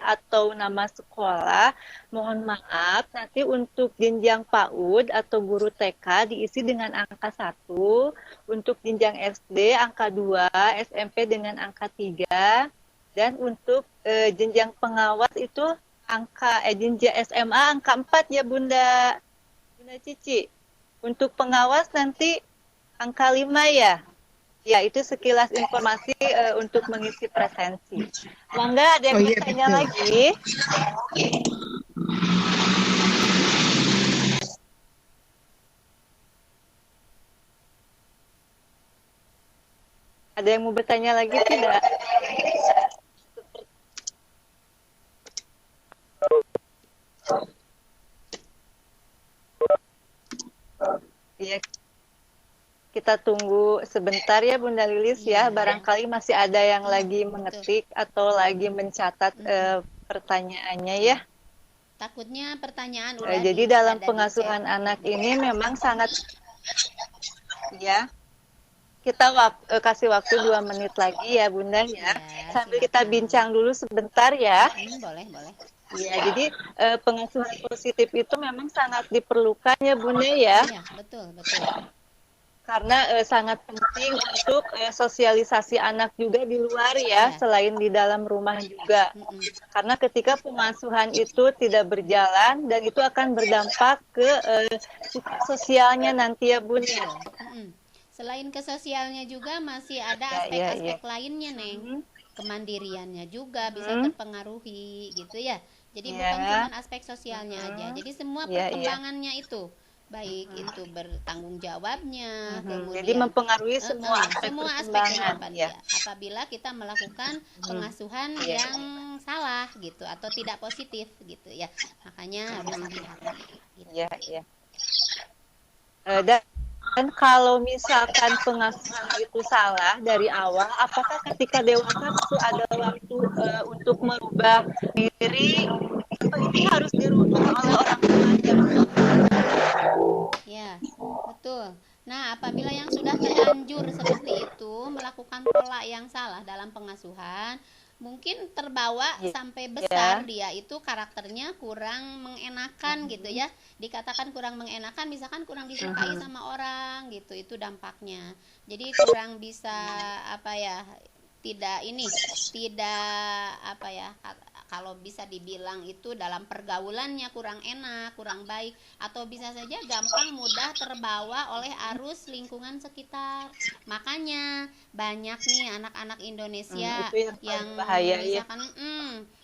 Speaker 1: atau nama sekolah, mohon maaf nanti untuk jenjang PAUD atau guru TK diisi dengan angka 1, untuk jenjang SD angka 2, SMP dengan angka 3, Dan untuk jenjang pengawas itu jenjang SMA angka 4 ya Bunda Cici. Untuk pengawas nanti angka 5 ya. Ya, itu sekilas informasi untuk mengisi presensi. Mangga ada yang bertanya lagi? Ada yang mau bertanya lagi tidak? Iya. Kita tunggu sebentar ya Bunda Lilis ya. Barangkali masih ada yang lagi mengetik atau lagi mencatat pertanyaannya ya.
Speaker 2: Takutnya pertanyaan udah
Speaker 1: jadi dalam pengasuhan anak ini memang sangat ya. Kita kasih waktu 2 menit lagi ya Bunda ya. Sambil kita bincang dulu sebentar ya.
Speaker 2: Boleh.
Speaker 1: Ya, jadi pengasuhan positif itu memang sangat diperlukan ya Bunda ya.
Speaker 2: Iya, betul.
Speaker 1: Karena sangat penting untuk sosialisasi anak juga di luar ya, selain di dalam rumah juga. Karena ketika pengasuhan itu tidak berjalan dan itu akan berdampak ke sosialnya nanti ya Bun.
Speaker 2: Selain ke sosialnya juga masih ada aspek-aspek lainnya Neng. Kemandiriannya juga bisa terpengaruhi gitu ya. Jadi bukan cuma aspek sosialnya aja. Jadi semua perkembangannya itu. Baik itu bertanggung jawabnya, kemudian
Speaker 1: jadi mempengaruhi semua aspek
Speaker 2: kehidupan dia. Apabila kita melakukan pengasuhan yang salah gitu atau tidak positif gitu ya, makanya harus hati-hati. Gitu.
Speaker 1: Iya. Dan kalau misalkan pengasuhan itu salah dari awal, apakah ketika dewasa itu ada waktu untuk merubah diri? Ini harus dirubah oleh orang tuanya.
Speaker 2: Ya, betul. Nah, apabila yang sudah terlanjur seperti itu melakukan pola yang salah dalam pengasuhan, mungkin terbawa sampai besar dia itu karakternya kurang mengenakan gitu ya. Dikatakan kurang mengenakan, misalkan kurang disukai sama orang gitu, itu dampaknya. Jadi kurang bisa kalau bisa dibilang itu dalam pergaulannya kurang enak, kurang baik, atau bisa saja gampang mudah terbawa oleh arus lingkungan sekitar. Makanya banyak nih anak-anak Indonesia yang misalkan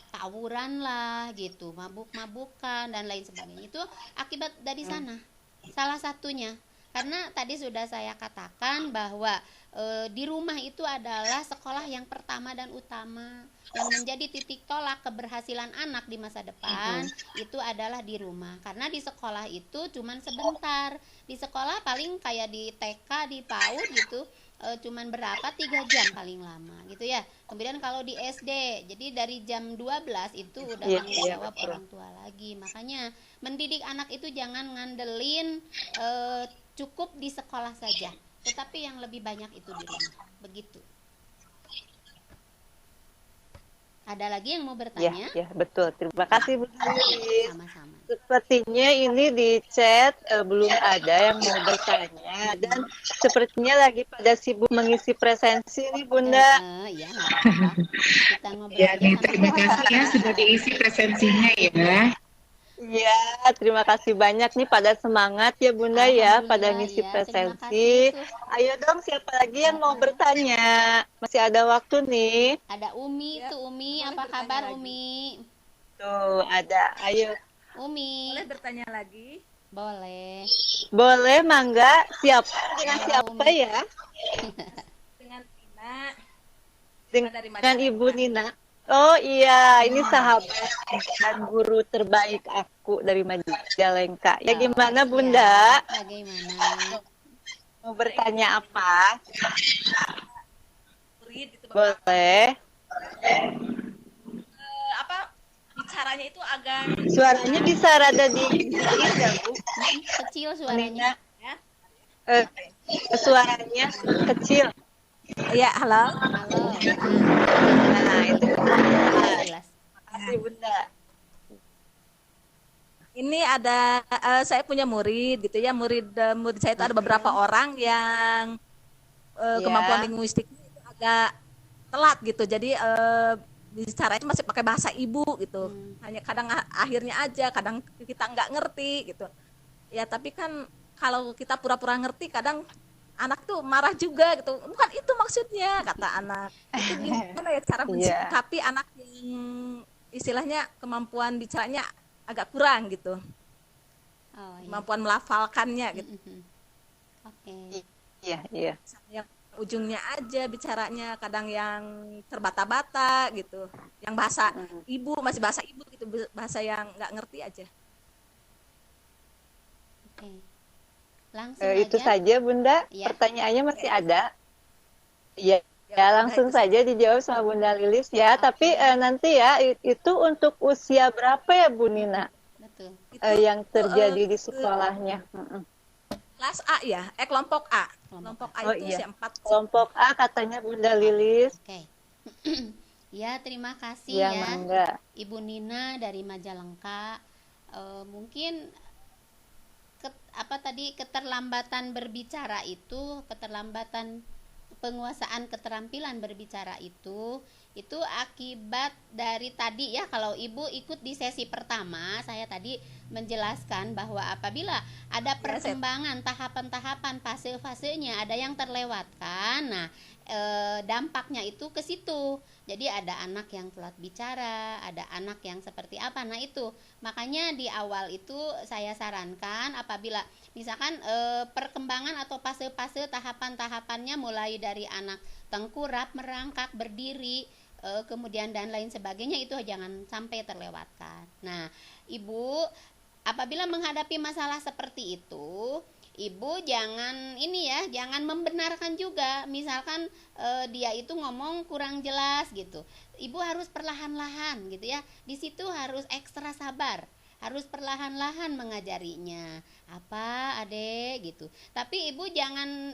Speaker 2: tawuran lah gitu, mabuk-mabukan dan lain sebagainya. Itu akibat dari sana. Salah satunya karena tadi sudah saya katakan bahwa di rumah itu adalah sekolah yang pertama dan utama, yang menjadi titik tolak keberhasilan anak di masa depan itu adalah di rumah. Karena di sekolah itu cuman sebentar, di sekolah paling kayak di TK, di PAUD gitu cuman berapa 3 jam paling lama gitu ya. Kemudian kalau di SD jadi dari jam 12 itu udah tanggung jawab orang tua lagi. Makanya mendidik anak itu jangan ngandelin cukup di sekolah saja, tetapi yang lebih banyak itu di rumah. Begitu. Ada lagi yang mau bertanya?
Speaker 1: Ya, betul. Terima kasih Bu Lilis.
Speaker 2: Sama-sama.
Speaker 1: Sepertinya ini di chat belum ada yang mau bertanya dan sepertinya lagi pada sibuk mengisi presensi nih Bunda.
Speaker 2: Iya, nggak apa-apa. Kita ngobrol.
Speaker 4: Ya, terima kasih ya sudah diisi presensinya ya.
Speaker 1: Ya, terima kasih banyak nih pada semangat ya Bunda ya pada ngisi presensi. Ayo dong siapa lagi yang mau bertanya? Masih ada waktu nih.
Speaker 2: Ada Umi tuh Umi, apa kabar Umi?
Speaker 1: Tuh ada, ayo.
Speaker 2: Umi.
Speaker 3: Boleh bertanya lagi?
Speaker 2: Boleh.
Speaker 1: Boleh, mangga. Siapa? Dengan siapa ya?
Speaker 3: Dengan Tina.
Speaker 1: Dengan Ibu Nina. Oh iya, ini sahabat dan guru terbaik aku dari Majalengka. Ya gimana Bunda?
Speaker 2: Bagaimana?
Speaker 1: Mau bertanya apa?
Speaker 3: Boleh. Bicaranya itu agak.
Speaker 1: Suaranya bisa rada dikit ya Bu?
Speaker 2: Kecil suaranya.
Speaker 1: Suaranya kecil.
Speaker 3: Iya, halo.
Speaker 1: Nah, itu
Speaker 2: jelas.
Speaker 1: Makasih Bunda.
Speaker 3: Ini ada saya punya murid gitu ya, murid saya itu ada beberapa orang yang kemampuan linguistik itu agak telat gitu. Jadi bicaranya masih pakai bahasa ibu gitu. Hanya kadang akhirnya aja, kadang kita nggak ngerti gitu. Ya tapi kan kalau kita pura-pura ngerti, kadang anak tuh marah juga gitu. Bukan itu maksudnya, kata anak. Itu gimana ya cara mensikapi anak yang istilahnya kemampuan bicaranya agak kurang gitu. Kemampuan melafalkannya gitu.
Speaker 2: Oke.
Speaker 1: Iya.
Speaker 3: Yang ujungnya aja bicaranya, kadang yang terbata-bata gitu. Yang bahasa ibu masih bahasa ibu gitu, bahasa yang nggak ngerti aja.
Speaker 2: Oke. Langsung
Speaker 1: itu
Speaker 2: aja.
Speaker 1: saja Bunda.
Speaker 2: Ya.
Speaker 1: Pertanyaannya masih ada. Iya. Ya langsung saja dijawab sama Bunda Lilis ya. Tapi nanti ya itu untuk usia berapa ya Bu Nina?
Speaker 2: Betul.
Speaker 1: Yang terjadi di sekolahnya.
Speaker 3: Kelas A ya, kelompok A. Kelompok A itu usia 4.
Speaker 1: Kelompok A katanya Bunda Lilis.
Speaker 2: Oke. Ya, terima kasih
Speaker 1: ya.
Speaker 2: Mangga. Ibu Nina dari Majalengka. Mungkin keterlambatan berbicara itu, keterlambatan penguasaan keterampilan berbicara itu akibat dari tadi ya, kalau Ibu ikut di sesi pertama saya tadi menjelaskan bahwa apabila ada perkembangan tahapan-tahapan fase-fasenya ada yang terlewatkan, nah dampaknya itu ke situ. Jadi ada anak yang telat bicara, ada anak yang seperti apa. Nah itu makanya di awal itu saya sarankan apabila misalkan perkembangan atau fase-fase tahapan-tahapannya mulai dari anak tengkurap, merangkak, berdiri, kemudian dan lain sebagainya, itu jangan sampai terlewatkan. Nah, Ibu apabila menghadapi masalah seperti itu, Ibu jangan membenarkan juga. Misalkan dia itu ngomong kurang jelas gitu, Ibu harus perlahan-lahan gitu ya. Di situ harus ekstra sabar, harus perlahan-lahan mengajarinya. Apa Adek gitu. Tapi Ibu jangan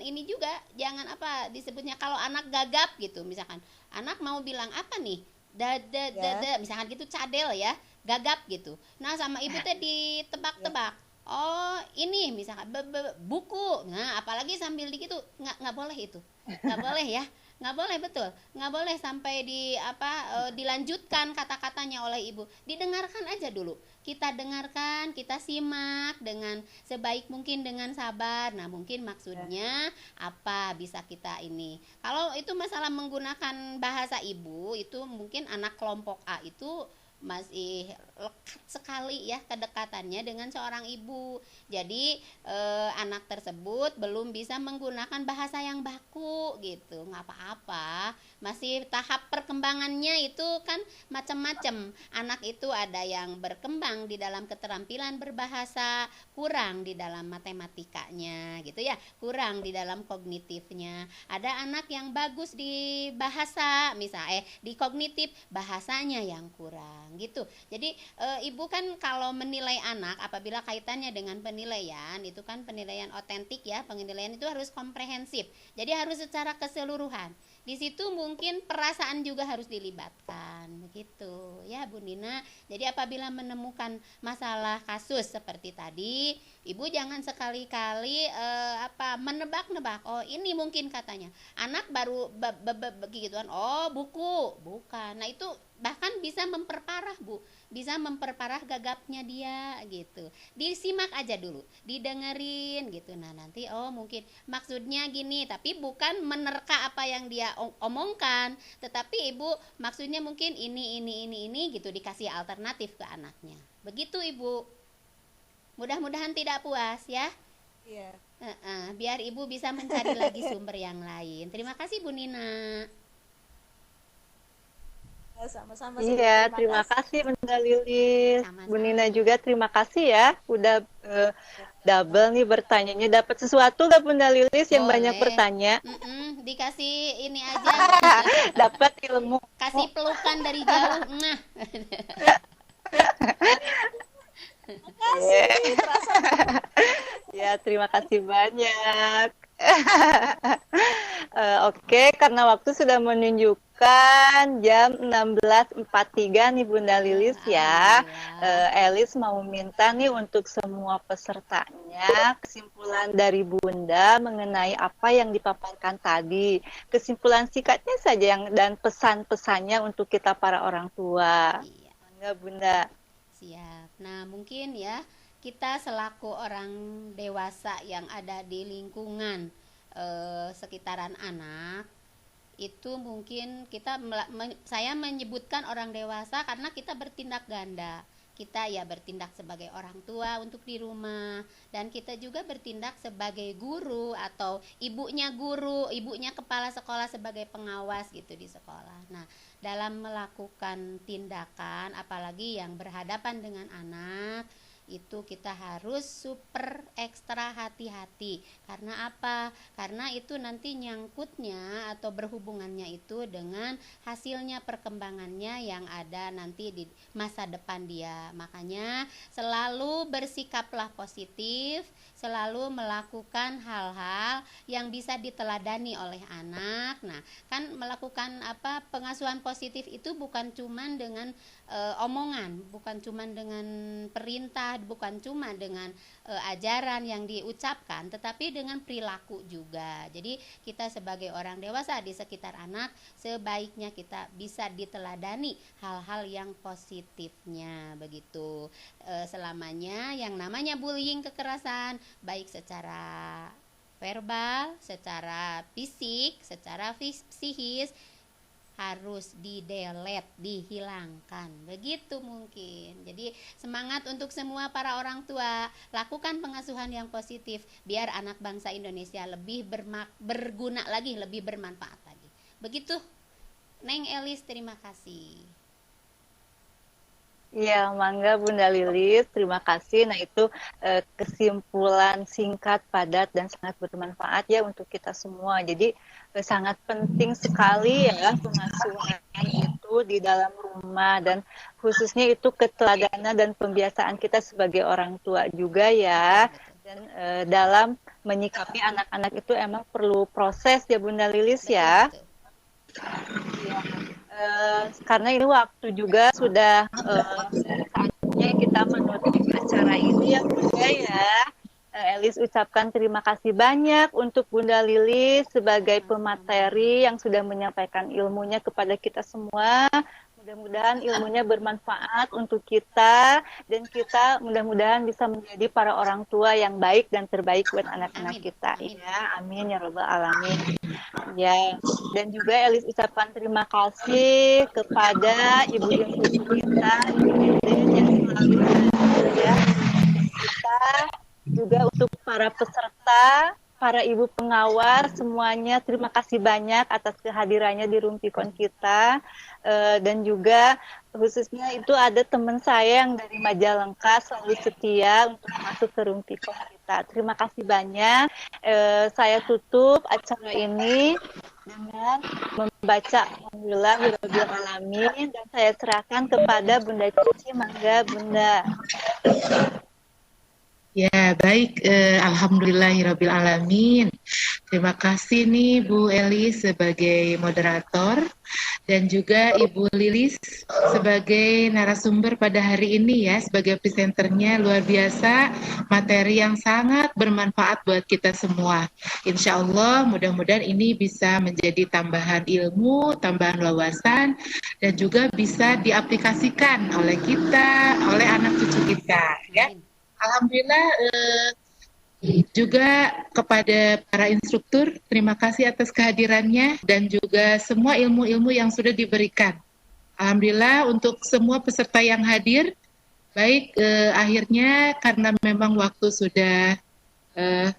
Speaker 2: jangan disebutnya kalau anak gagap gitu. Misalkan anak mau bilang apa nih? Misalkan gitu, cadel ya, gagap gitu. Nah sama Ibu teh ditebak-tebak. Oh ini misalkan buku. Nah apalagi sambil gitu, nggak boleh itu, nggak boleh ya, nggak boleh, betul, nggak boleh sampai dilanjutkan kata-katanya oleh Ibu. Didengarkan aja dulu, kita dengarkan, kita simak dengan sebaik mungkin dengan sabar. Nah mungkin maksudnya apa bisa kita ini. Kalau itu masalah menggunakan bahasa Ibu, itu mungkin anak kelompok A itu masih lekat sekali ya kedekatannya dengan seorang ibu. Jadi anak tersebut belum bisa menggunakan bahasa yang baku gitu. Nggak apa-apa, masih tahap perkembangannya itu kan macam-macam. Anak itu ada yang berkembang di dalam keterampilan berbahasa, kurang di dalam matematikanya gitu ya, kurang di dalam kognitifnya. Ada anak yang bagus di bahasa misalnya di kognitif, bahasanya yang kurang gitu. Jadi Ibu kan kalau menilai anak apabila kaitannya dengan penilaian, itu kan penilaian otentik ya, penilaian itu harus komprehensif. Jadi harus secara keseluruhan. Di situ mungkin perasaan juga harus dilibatkan begitu ya Bu Nina. Jadi apabila menemukan masalah kasus seperti tadi, Ibu jangan sekali-kali menebak-nebak. Oh ini mungkin katanya anak baru begituan. Oh buku, bukan. Nah itu bahkan bisa memperparah Bu, bisa memperparah gagapnya dia gitu. Disimak aja dulu, didengerin gitu. Nah nanti oh mungkin maksudnya gini, tapi bukan menerka apa yang dia omongkan, tetapi Ibu maksudnya mungkin ini gitu, dikasih alternatif ke anaknya. Begitu Ibu. Mudah-mudahan tidak puas ya.
Speaker 3: Iya.
Speaker 2: Biar Ibu bisa mencari lagi sumber yang lain. Terima kasih Bu Nina.
Speaker 3: Sama-sama.
Speaker 1: Iya, terima kasih Bunda Lilis.
Speaker 2: Sama-sama.
Speaker 1: Bu Nina juga terima kasih ya, udah double nih bertanyanya. Dapat sesuatu nggak Bunda Lilis yang
Speaker 2: Boleh.
Speaker 1: banyak bertanya?
Speaker 2: Dikasih ini aja.
Speaker 1: Dapat ilmu.
Speaker 2: Kasih pelukan dari jauh. Nah.
Speaker 1: Ya, terima kasih banyak. Oke, karena waktu sudah menunjukkan menunjukkan jam 16.43 nih Bunda Lilis ya. Elis mau minta nih untuk semua pesertanya kesimpulan dari Bunda mengenai apa yang dipaparkan tadi. Kesimpulan singkatnya saja dan pesan-pesannya untuk kita para orang tua.
Speaker 2: Iya.
Speaker 1: Enggak Bunda?
Speaker 2: Siap. Nah, mungkin ya kita selaku orang dewasa yang ada di lingkungan sekitaran anak itu mungkin saya menyebutkan orang dewasa karena kita bertindak ganda. Kita ya bertindak sebagai orang tua untuk di rumah, dan kita juga bertindak sebagai guru atau ibunya guru, ibunya kepala sekolah sebagai pengawas gitu di sekolah. Nah, dalam melakukan tindakan apalagi yang berhadapan dengan anak itu kita harus super ekstra hati-hati. Karena apa? Karena itu nanti nyangkutnya atau berhubungannya itu dengan hasilnya perkembangannya yang ada nanti di masa depan dia. Makanya selalu bersikaplah positif, selalu melakukan hal-hal yang bisa diteladani oleh anak. Nah, kan melakukan pengasuhan positif itu bukan cuman dengan omongan, bukan cuman dengan perintah, bukan cuma dengan ajaran yang diucapkan, tetapi dengan perilaku juga. Jadi kita sebagai orang dewasa di sekitar anak sebaiknya kita bisa diteladani hal-hal yang positifnya begitu. Selamanya yang namanya bullying, kekerasan baik secara verbal, secara fisik, secara psikis harus di-delete, dihilangkan. Begitu mungkin. Jadi semangat untuk semua para orang tua, lakukan pengasuhan yang positif biar anak bangsa Indonesia lebih berguna lagi, lebih bermanfaat lagi. Begitu Neng Elis, terima kasih.
Speaker 1: Ya, mangga Bunda Lilis, terima kasih. Nah, itu kesimpulan singkat, padat, dan sangat bermanfaat ya untuk kita semua. Jadi, sangat penting sekali ya pengasuhan itu di dalam rumah, dan khususnya itu keteladanan dan pembiasaan kita sebagai orang tua juga ya. Dan dalam menyikapi anak-anak itu emang perlu proses ya Bunda Lilis ya. Ya. Karena ini waktu juga sudah saatnya kita menutup acara ini ya Bunda ya. Elis ucapkan terima kasih banyak untuk Bunda Lilis sebagai pemateri yang sudah menyampaikan ilmunya kepada kita semua. Mudah-mudahan ilmunya bermanfaat untuk kita, dan kita mudah-mudahan bisa menjadi para orang tua yang baik dan terbaik buat anak-anak kita. Ya, amin ya robbal alamin. Ya, dan juga Elis ucapkan terima kasih kepada ibu-ibu kita, ibu Deden yang selalu ya. Kita juga untuk para peserta, para ibu pengawas semuanya, terima kasih banyak atas kehadirannya di Rumpikon kita. Dan juga khususnya itu ada teman saya yang dari Majalengka selalu setia untuk masuk ke Rumpikon kita. Terima kasih banyak. Saya tutup acara ini dengan membaca Alhamdulillahirabbil alamin, dan saya serahkan kepada Bunda Cici. Mangga Bunda.
Speaker 4: Ya, baik. Alhamdulillahirabbil alamin. Terima kasih nih Bu Elis sebagai moderator, dan juga Ibu Lilis sebagai narasumber pada hari ini ya, sebagai presenternya. Luar biasa, materi yang sangat bermanfaat buat kita semua. Insya Allah mudah-mudahan ini bisa menjadi tambahan ilmu, tambahan wawasan, dan juga bisa diaplikasikan oleh kita, oleh anak cucu kita ya. Alhamdulillah, juga kepada para instruktur, terima kasih atas kehadirannya dan juga semua ilmu-ilmu yang sudah diberikan. Alhamdulillah untuk semua peserta yang hadir, baik akhirnya karena memang waktu sudah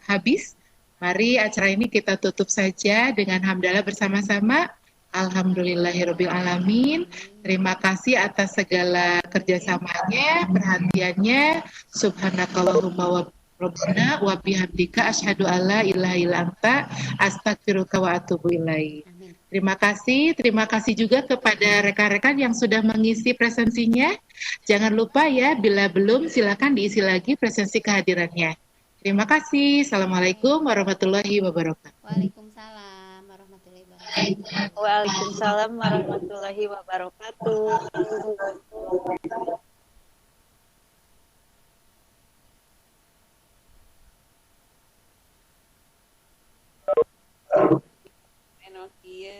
Speaker 4: habis, mari acara ini kita tutup saja dengan hamdalah bersama-sama. Alhamdulillahirabbil alamin. Terima kasih atas segala kerjasamanya, perhatiannya. Subhanakallahumma wa rabbana wa bihamdika asyhadu alla ilaha illa anta astaghfiruka wa atubu ilaik. Terima kasih juga kepada rekan-rekan yang sudah mengisi presensinya. Jangan lupa ya, bila belum silakan diisi lagi presensi kehadirannya. Terima kasih. Assalamualaikum warahmatullahi wabarakatuh.
Speaker 2: Waalaikumsalam warahmatullahi wabarakatuh.
Speaker 1: Waalaikumsalam warahmatullahi wabarakatuh.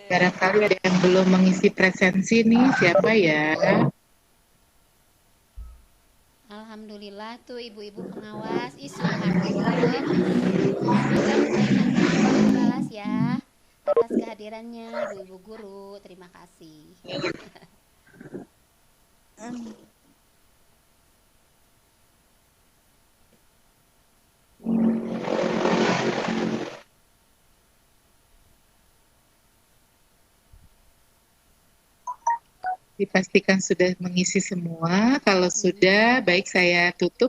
Speaker 4: Barangkali ada yang belum mengisi presensi nih, siapa ya?
Speaker 2: Alhamdulillah tuh ibu-ibu pengawas. Subhanallah. Semoga kebaikan kami balas ya atas kehadirannya ibu-ibu guru. Terima kasih.
Speaker 4: Dipastikan sudah mengisi semua. Kalau sudah, baik saya tutup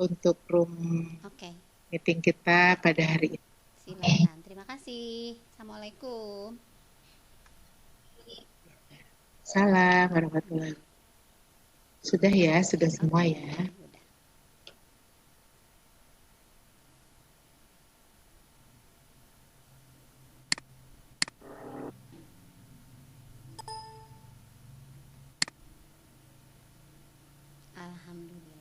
Speaker 4: untuk room
Speaker 2: Oke,
Speaker 4: meeting kita pada hari ini.
Speaker 2: silakan. Terima kasih. Assalamualaikum.
Speaker 4: Salam warahmatullahi wabarakatuh. Sudah ya, sudah semua
Speaker 2: Oke,
Speaker 4: ya.
Speaker 2: udah. Alhamdulillah.